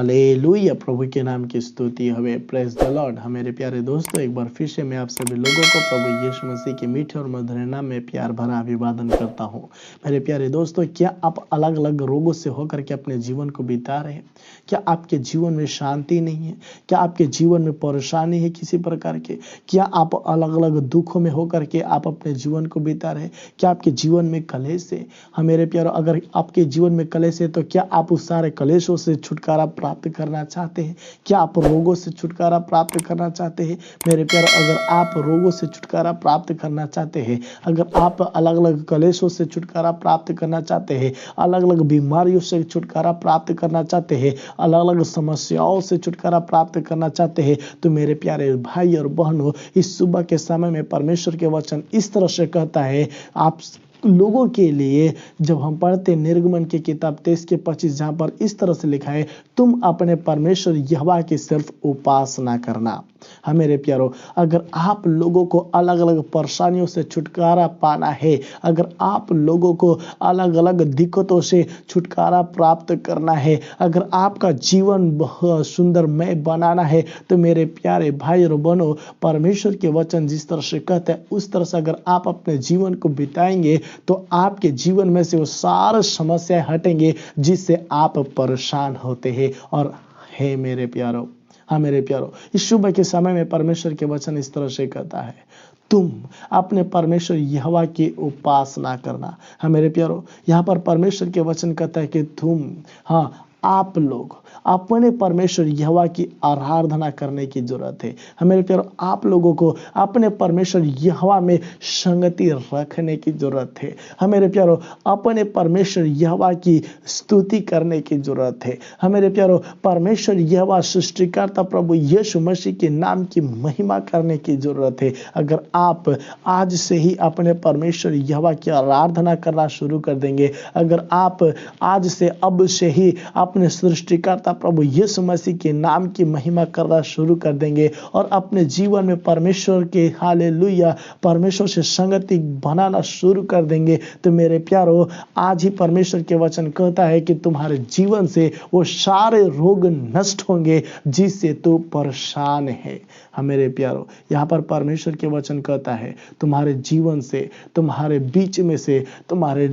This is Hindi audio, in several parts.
हालेलुया, प्रभु के नाम की स्तुति हवे। Praise the Lord. मेरे प्यारे दोस्तों, एक बार फिर से मैं आप सभी लोगों को प्रभु यीशु मसीह के मीठे और मधुर नाम में प्यार भरा अभिवादन करता हूँ। मेरे प्यारे दोस्तों, क्या आप अलग अलग रोगों से होकर के अपने जीवन को बिता रहे हैं? क्या आपके जीवन में शांति नहीं है? क्या आपके जीवन में परेशानी है किसी प्रकार के? क्या आप अलग अलग दुखों में होकर के आप अपने जीवन को बिता रहे हैं? क्या आपके जीवन में कलेश है? मेरे प्यारो, अगर आपके जीवन में कलेश है तो क्या आप उस सारे कलेशों से छुटकारा प्राप्त करना चाहते हैं? क्या आप रोगों से छुटकारा प्राप्त करना चाहते हैं? मेरे प्यारो, अगर आप रोगों से छुटकारा प्राप्त करना चाहते हैं, अगर आप अलग अलग कलेशों से छुटकारा प्राप्त करना चाहते हैं, अलग अलग बीमारियों से छुटकारा प्राप्त करना चाहते हैं, अलग अलग समस्याओं से छुटकारा प्राप्त करना चाहते हैं, तो मेरे प्यारे भाई और बहनों, इस सुबह के समय में परमेश्वर के वचन इस तरह से कहता है आप लोगों के लिए। जब हम पढ़ते निर्गमन की किताब 23 के 25, जहां पर इस तरह से लिखा है, तुम अपने परमेश्वर यहोवा की सिर्फ उपासना करना। हाँ मेरे प्यारो, अगर आप लोगों को अलग अलग परेशानियों से छुटकारा पाना है, अगर आप लोगों को अलग अलग दिक्कतों से छुटकारा प्राप्त करना है, अगर आपका जीवन बहुत सुंदरमय बनाना है, तो मेरे प्यारे भाई और बहनों, परमेश्वर के वचन जिस तरह से कहते हैं उस तरह से अगर आप अपने जीवन को बिताएंगे तो आपके जीवन में से वो सारे समस्याएं हटेंगे जिससे आप परेशान होते हैं। और हे मेरे प्यारो, हाँ मेरे प्यारो, इस सुबह के समय में परमेश्वर के वचन इस तरह से कहता है, तुम अपने परमेश्वर यहोवा की उपासना करना। हाँ मेरे प्यारो, यहाँ पर परमेश्वर के वचन कहता है कि तुम, हाँ आप लोग अपने परमेश्वर यहोवा की आराधना करने की जरूरत है। हमारे प्यारो, आप लोगों को अपने परमेश्वर यहोवा में संगति रखने की जरूरत है। हमारे प्यारो, अपने परमेश्वर यहोवा की स्तुति करने की जरूरत है। हमारे प्यारो, परमेश्वर यहोवा सृष्टिकर्ता प्रभु यीशु मसीह के नाम की महिमा करने की जरूरत है। अगर आप आज से ही अपने परमेश्वर यहोवा की आराधना करना शुरू कर देंगे, अगर आप आज से अब से ही अपने सृष्टिकर्ता प्रभु यीशु मसीह के नाम की महिमा करना शुरू कर देंगे और अपने जीवन में परमेश्वर के, हालेलुया, परमेश्वर से संगति बनाना शुरू कर देंगे, तो मेरे प्यारो, आज ही परमेश्वर के वचन कहता है कि तुम्हारे जीवन से वो सारे रोग नष्ट होंगे जिससे तू परेशान है। हाँ मेरे प्यारो, यहाँ पर परमेश्वर के वचन कहता है तुम्हारे जीवन से, तुम्हारे बीच में से, तुम्हारे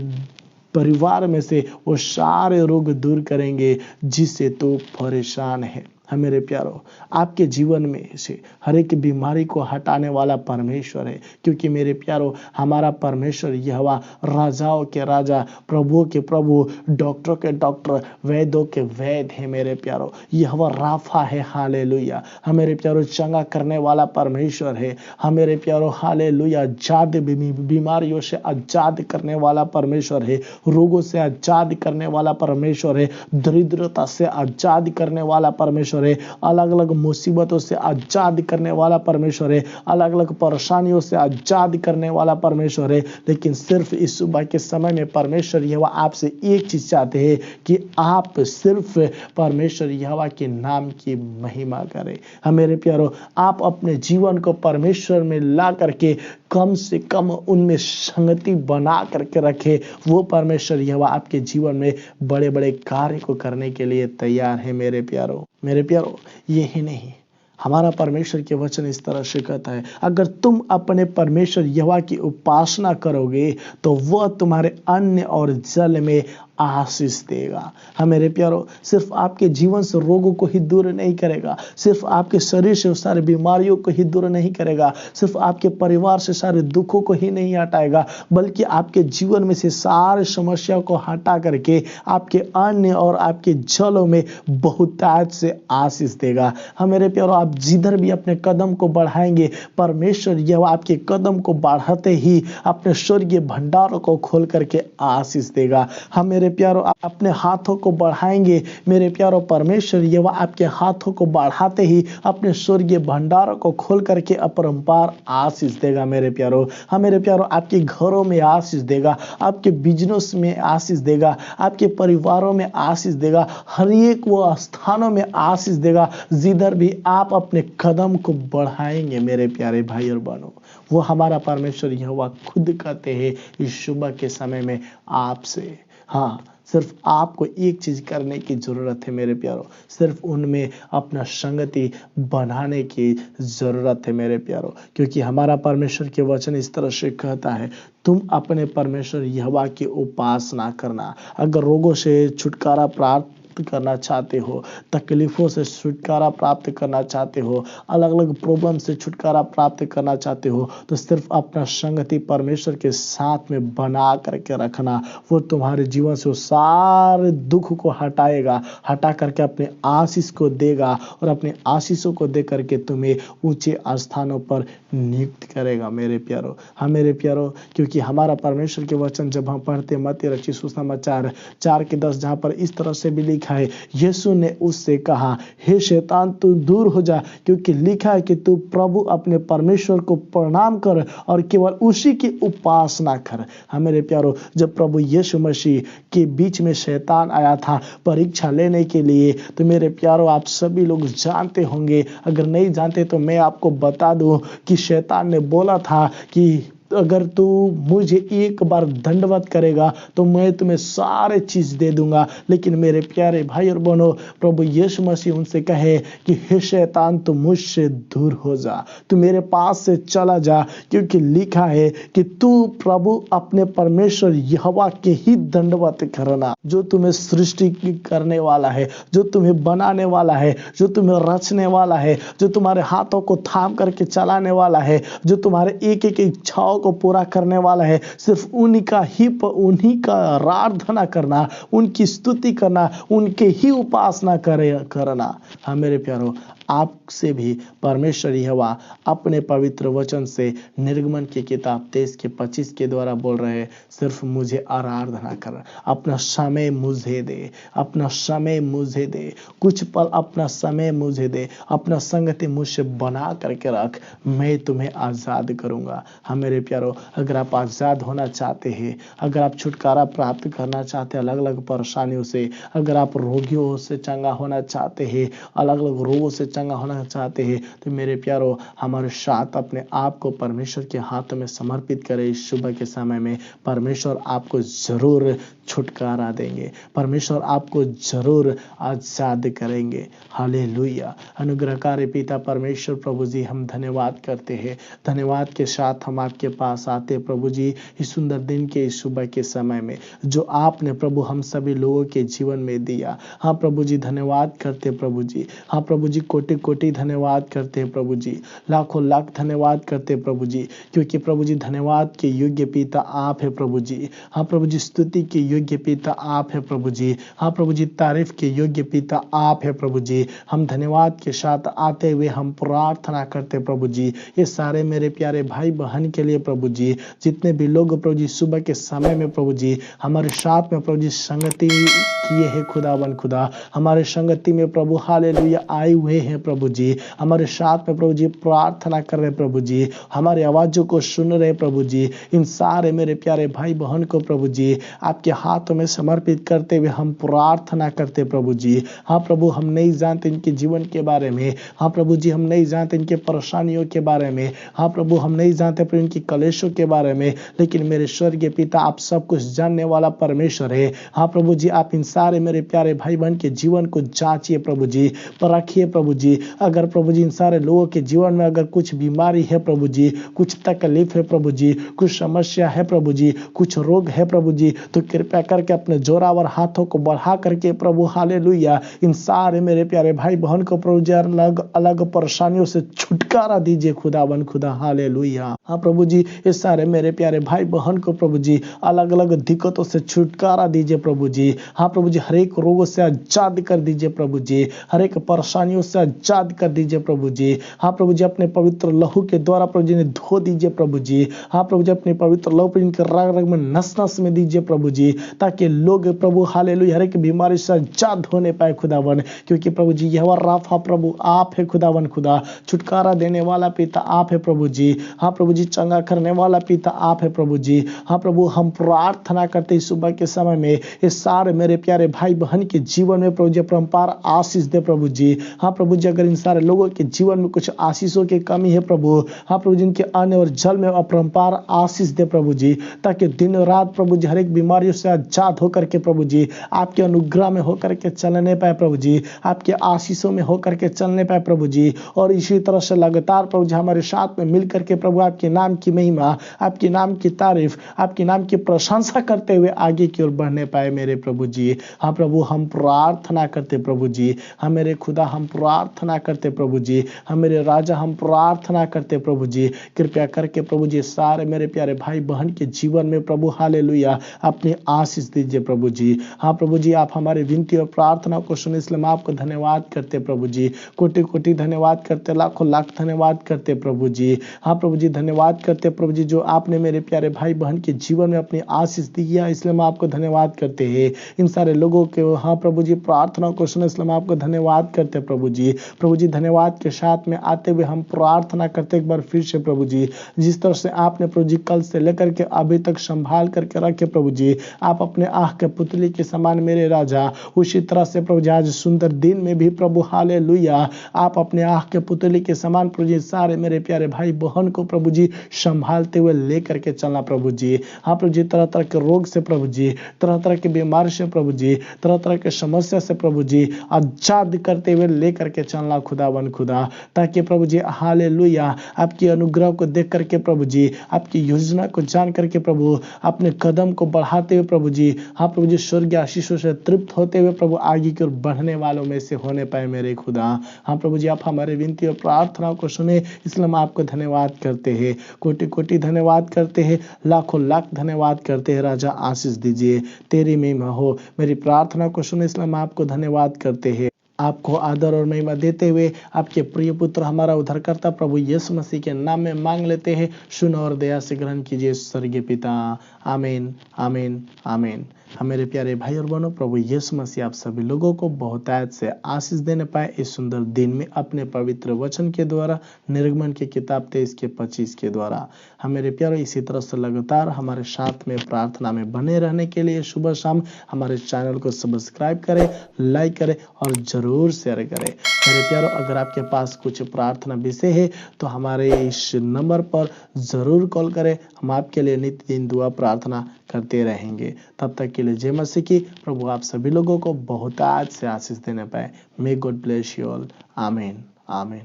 परिवार में से वो सारे रोग दूर करेंगे जिससे तो परेशान है। हाँ मेरे प्यारो, आपके जीवन में से हर एक बीमारी को हटाने वाला परमेश्वर है, क्योंकि मेरे प्यारो, हमारा परमेश्वर यहोवा राजाओं के राजा, प्रभुओं के प्रभु, डॉक्टरों के डॉक्टर, वैद्यों के वैद्य है। मेरे प्यारो, यहोवा राफा है। हालेलुया। हाँ मेरे प्यारो, चंगा करने वाला परमेश्वर है। हाँ मेरे प्यारो, हालेलुया, आजाद, बीमारियों से आजाद करने वाला परमेश्वर है, रोगों से आजाद करने वाला परमेश्वर है, दरिद्रता से आजाद करने वाला परमेश्वर है, अलग अलग मुसीबतों से आजाद करने वाला परमेश्वर है, अलग अलग परेशानियों से आजाद करने वाला परमेश्वर है। लेकिन सिर्फ इस सुबह के समय में परमेश्वर यहोवा आपसे एक चीज चाहते हैं कि आप सिर्फ परमेश्वर यहोवा के नाम की महिमा करें। हाँ मेरे प्यारो, आप अपने जीवन को परमेश्वर में ला करके कम से कम उनमें संगति बना करके रखे। वो परमेश्वर यहोवा आपके जीवन में बड़े बड़े कार्य को करने के लिए तैयार है। मेरे प्यारो, मेरे प्यारो, यही नहीं, हमारा परमेश्वर के वचन इस तरह से कहता है, अगर तुम अपने परमेश्वर यहोवा की उपासना करोगे तो वह तुम्हारे अन्न और जल में आशीष देगा। हाँ मेरे प्यारो, सिर्फ आपके जीवन से रोगों को ही दूर नहीं करेगा, सिर्फ आपके शरीर से सारे बीमारियों को ही दूर नहीं करेगा, सिर्फ आपके परिवार से सारे दुखों को ही नहीं हटाएगा, बल्कि आपके जीवन में से सारे समस्याओं को हटा करके आपके अन्न और आपके जलों में बहुतायत से आशीष देगा। हाँ मेरे प्यारो, आप जिधर भी अपने कदम को बढ़ाएंगे, परमेश्वर यहोवा आपके कदम को बढ़ाते ही अपने स्वर्गीय भंडारों को खोल करके आशीष देगा। हम मेरे प्यारो, अपने हाथों को बढ़ाएंगे, मेरे प्यारो, परमेश्वर यहोवा आपके हाथों को बढ़ाते ही अपने स्वर्गीय भंडारों को खोल करके अपरंपार आशीष देगा। मेरे प्यारो, हाँ मेरे प्यारो, आपके घरों में आशीष देगा, आपके बिजनेस में आशीष देगा, आपके परिवारों में आशीष देगा, हर एक वो स्थानों में आशीष देगा जिधर भी आप अपने कदम को बढ़ाएंगे। मेरे प्यारे भाई और बहनों, वो हमारा परमेश्वर यहोवा खुद कहते हैं इस सुबह के समय में आपसे, हाँ सिर्फ आपको एक चीज करने की जरूरत है मेरे प्यारो, सिर्फ उनमें अपना संगति बनाने की जरूरत है मेरे प्यारो। क्योंकि हमारा परमेश्वर के वचन इस तरह से कहता है, तुम अपने परमेश्वर यहोवा की उपासना करना। अगर रोगों से छुटकारा प्राप्त करना चाहते हो, तकलीफों से छुटकारा प्राप्त करना चाहते हो, अलग अलग प्रॉब्लम से छुटकारा प्राप्त करना चाहते हो, तो सिर्फ अपना संगति परमेश्वर के साथ में बना करके रखना। वो तुम्हारे जीवन से वो सारे दुख को हटाएगा, हटा करके अपने आशीष को देगा और अपने आशीषों को दे करके तुम्हें ऊंचे स्थानों पर नियुक्त करेगा मेरे प्यारो। हाँ मेरे प्यारो, क्योंकि हमारा परमेश्वर के वचन जब हम पढ़ते मत्ती रचित सुसमाचार 4:10, जहाँ पर इस तरह से भी लिखा है, यीशु ने उससे कहा, हे शैतान तू दूर हो जा, क्योंकि लिखा है कि तू प्रभु अपने परमेश्वर को प्रणाम कर और केवल उसी की उपासना कर। हाँ मेरे प्यारो, जब प्रभु यीशु मसीह के बीच में शैतान आया था परीक्षा लेने के लिए, तो मेरे प्यारो आप सभी लोग जानते होंगे, अगर नहीं जानते तो मैं आपको बता दूं कि शैतान ने बोला था कि अगर तू मुझे एक बार दंडवत करेगा तो मैं तुम्हें सारे चीज दे दूंगा। लेकिन मेरे प्यारे भाई और बहनों, प्रभु यीशु मसीह उनसे कहे कि हे शैतान तू मुझसे दूर हो जा, तू मेरे पास से चला जा, क्योंकि लिखा है कि तू प्रभु अपने परमेश्वर यहोवा के ही दंडवत करना, जो तुम्हें सृष्टि करने वाला है, जो तुम्हें बनाने वाला है, जो तुम्हें रचने वाला है, जो तुम्हारे हाथों को थाम करके चलाने वाला है, जो तुम्हारे एक एक इच्छाओं को पूरा करने वाला है। सिर्फ उन्हीं का आराधना करना, उनकी स्तुति करना, उनके ही उपासना करना। हाँ मेरे प्यारो, आपसे भी परमेश्वर यहोवा अपने पवित्र वचन से निर्गमन की किताब 23:25 के द्वारा बोल रहे हैं, सिर्फ मुझे आराधना कर, अपना समय मुझे दे, अपना समय मुझे दे, कुछ पल अपना समय मुझे दे, अपना संगति मुझसे बना करके रख, मैं तुम्हें आजाद करूंगा। हाँ मेरे प्यारो, अगर आप आजाद होना चाहते हैं, अगर आप छुटकारा प्राप्त करना चाहते हैं अलग अलग परेशानियों से, अगर आप रोगियों से चंगा होना चाहते हैं, अलग अलग रोगों से चंगा होना चाहते हैं, तो मेरे प्यारो हमारे साथ अपने आप को परमेश्वर के हाथों में समर्पित करें। इस सुबह के समय में परमेश्वर आपको जरूर छुटकारा देंगे, परमेश्वर आपको जरूर आजाद करेंगे। हालेलुया। अनुग्रहकारी पिता परमेश्वर प्रभु जी, हम धन्यवाद करते हैं, धन्यवाद के साथ हम आपके पास आते प्रभु जी, इस सुंदर दिन के इस सुबह के समय में जो आपने प्रभु हम सभी लोगों के जीवन में दिया। हाँ प्रभु जी, धन्यवाद करते प्रभु जी। हाँ प्रभु जी, कोटि कोटि धन्यवाद करते हैं प्रभु जी, लाखों लाख धन्यवाद करते हैं प्रभु जी, क्योंकि प्रभु जी धन्यवाद के योग्य पिता आप है प्रभु जी। हाँ प्रभु जी, स्तुति के योग्य पिता आप है प्रभु जी। हाँ प्रभु जी, तारीफ के योग्य पिता आप है प्रभु जी। हम धन्यवाद के साथ आते हुए हम प्रार्थना करते प्रभु जी, ये सारे मेरे प्यारे भाई बहन के लिए प्रभु जी, जितने भी लोग प्रभु जी सुबह के समय में प्रभु जी हमारे साथ में प्रभु जी संगति किए हैं, खुदावन खुदा हमारे संगति में प्रभु हालेलुया आए हुए हैं प्रभु जी, हमारे साथ में प्रभु जी प्रार्थना कर रहे प्रभु जी, हमारे आवाजों को सुन रहे प्रभु जी, इन सारे मेरे प्यारे भाई बहन को प्रभु जी आपके हाथों में समर्पित करते हुए हम प्रार्थना करते प्रभु जी। हाँ प्रभु, हम नहीं जानते इनके जीवन के बारे में, हाँ प्रभु जी हम नहीं जानते इनके परेशानियों के बारे में, हाँ प्रभु हम नहीं जानते प्रभु इनकी कलेशों के बारे में, लेकिन मेरे स्वर्गीय पिता आप सब कुछ जानने वाला परमेश्वर है। हाँ प्रभु जी, आप इन सारे मेरे प्यारे भाई बहन के जीवन को जांचिए प्रभु जी, परखिए प्रभु जी। अगर प्रभु जी इन सारे लोगों के जीवन में अगर कुछ बीमारी है प्रभु जी, कुछ तकलीफ है प्रभु जी, कुछ समस्या है प्रभु जी, कुछ रोग है प्रभु जी, तो कृपया करके अपने जोरावर हाथों को बढ़ा करके प्रभु हालेलुया इन सारे मेरे प्यारे भाई बहन को प्रभु जी अलग अलग परेशानियों से छुटकारा दीजिए खुदावन खुदा। हालेलुया। हाँ प्रभु जी, ये सारे मेरे प्यारे भाई बहन को प्रभु जी अलग अलग दिक्कतों से छुटकारा दीजिए प्रभु जी। हाँ प्रभु जी, हर एक रोगों से आजाद कर दीजिए प्रभु जी, हर एक परेशानियों से आजाद कर दीजिए प्रभु जी। हाँ प्रभु जी, अपने पवित्र लहू के द्वारा प्रभु जी ने धो दीजिए प्रभु जी। हाँ प्रभु जी, अपने पवित्र लहू पर इनके रग रग में नस नस में दीजिए प्रभु जी, ताकि लोग प्रभु हालेलुया हर एक बीमारी से आजाद होने पाए खुदावन, क्योंकि प्रभु जी यहोवा राफा प्रभु आप है खुदावन खुदा, छुटकारा देने वाला पिता आप है प्रभु जी। हाँ प्रभु जी, चंगा करने वाला पिता आप है प्रभु जी। हाँ प्रभु, हम प्रार्थना करते हैं सुबह के समय में ये सारे मेरे प्यारे भाई बहन के जीवन में प्रभु जी परम्पार आशीष दे प्रभु जी। हाँ प्रभु जी, अगर इन सारे लोगों के जीवन में कुछ आशीषों की कमी है प्रभु, हाँ प्रभु जी इनके अन्न और जल में अपरंपार आशीष दे प्रभु जी, ताकि दिन रात प्रभु जी हर एक बीमारियों से से आजाद होकर के प्रभु जी आपके अनुग्रह में होकर के चलने पाए प्रभु जी, आपके आशीषों में होकर के चलने पाए प्रभु जी। और इसी तरह से लगातार प्रभु जी हमारे साथ में मिल करके प्रभु आपके नाम की महिमा, आपके नाम की तारीफ, आपके नाम की प्रशंसा करते हुए आगे की ओर बढ़ने पाए मेरे प्रभु जी। हाँ प्रभु, हम प्रार्थना करते प्रभु जी, हम मेरे खुदा हम प्रार्थना करते प्रभु जी, हम मेरे राजा हम प्रार्थना करते प्रभु जी। कृपया करके प्रभु जी सारे मेरे प्यारे भाई बहन के जीवन में प्रभु हालेलुया अपनी आशीष दीजिए प्रभु जी। हाँ प्रभु जी, आप हमारी विनती और प्रार्थना को सुने, इसलिए हम आपको धन्यवाद करते प्रभु जी, कोटि कोटि धन्यवाद करते, लाखों लाख धन्यवाद करते प्रभु जी। हाँ प्रभु जी, धन्यवाद करते प्रभु जी, जो आपने मेरे प्यारे भाई बहन के जीवन में अपनी आशीष दी है, इसलिए हम आपको धन्यवाद करते हैं। इन सारे लोगों के हाँ प्रभु जी प्रार्थना को सुने, इसलिए हम आपको धन्यवाद करते प्रभु जी। प्रभु जी धन्यवाद के साथ में आते हुए हम प्रार्थना करते एक बार फिर से प्रभु जी, जिस तरह से आपने प्रभु जी कल से लेकर के अभी तक संभाल करके रखे प्रभु जी, आप अपने आँख के पुतली के समान मेरे राजा, उसी तरह से प्रभु जी आज सुंदर दिन में भी प्रभु हालेलुया आप अपने आँख के पुतली के समान प्रभु जी सारे मेरे प्यारे भाई बहन को प्रभु जी संभालते हुए लेकर के चलना प्रभु जी। हाँ प्रभु जी, तरह तरह के रोग से प्रभु जी, तरह तरह की बीमारी से प्रभु जी, तरह तरह के समस्या से प्रभु जी आजाद करते हुए लेकर के चलना खुदावन खुदा, ताकि प्रभु जी हालेलुया आपकी अनुग्रह को देख करके प्रभु जी, आपकी योजना को जान करके प्रभु अपने कदम को बढ़ाते हुए प्रभु जी, हाँ प्रभु जी स्वर्गीय आशीषों से तृप्त होते हुए प्रभु आगे की ओर बढ़ने वालों में से होने पाए मेरे खुदा। हाँ प्रभु जी, आप हमारे विनती और प्रार्थनाओं को सुने, इसलिए हम आपको धन्यवाद करते हैं, कोटि कोटि धन्यवाद करते हैं, लाखों लाख धन्यवाद करते हैं। राजा आशीष दीजिए, तेरी महिमा हो, मेरी प्रार्थना को सुने, इसलिए हम आपको धन्यवाद करते हैं। आपको आदर और महिमा देते हुए आपके प्रिय पुत्र हमारा उद्धारकर्ता प्रभु यीशु मसीह के नाम में मांग लेते हैं। सुनो और दया से ग्रहण कीजिए स्वर्गीय पिता। आमीन आमीन आमीन। हमारे प्यारे भाई और बहनों, प्रभु यीशु मसीह आप सभी लोगों को बहुतायत से आशीष देने पाए इस सुंदर दिन में अपने पवित्र वचन के द्वारा, निर्गमन की किताब 23:25 के द्वारा। हमारे प्यारे, इसी तरह से लगातार हमारे साथ में प्रार्थना में बने रहने के लिए सुबह शाम हमारे चैनल को सब्सक्राइब करें, लाइक करें और जरूर शेयर करें। मेरे प्यारों, अगर आपके पास कुछ प्रार्थना विषय है तो हमारे इस नंबर पर जरूर कॉल करें, हम आपके लिए नित्य दिन दुआ प्रार्थना करते रहेंगे। तब तक के लिए जय मसीह की। प्रभु आप सभी लोगों को बहुतायत से आशीष देने पाए। May God bless you all. आमीन आमीन।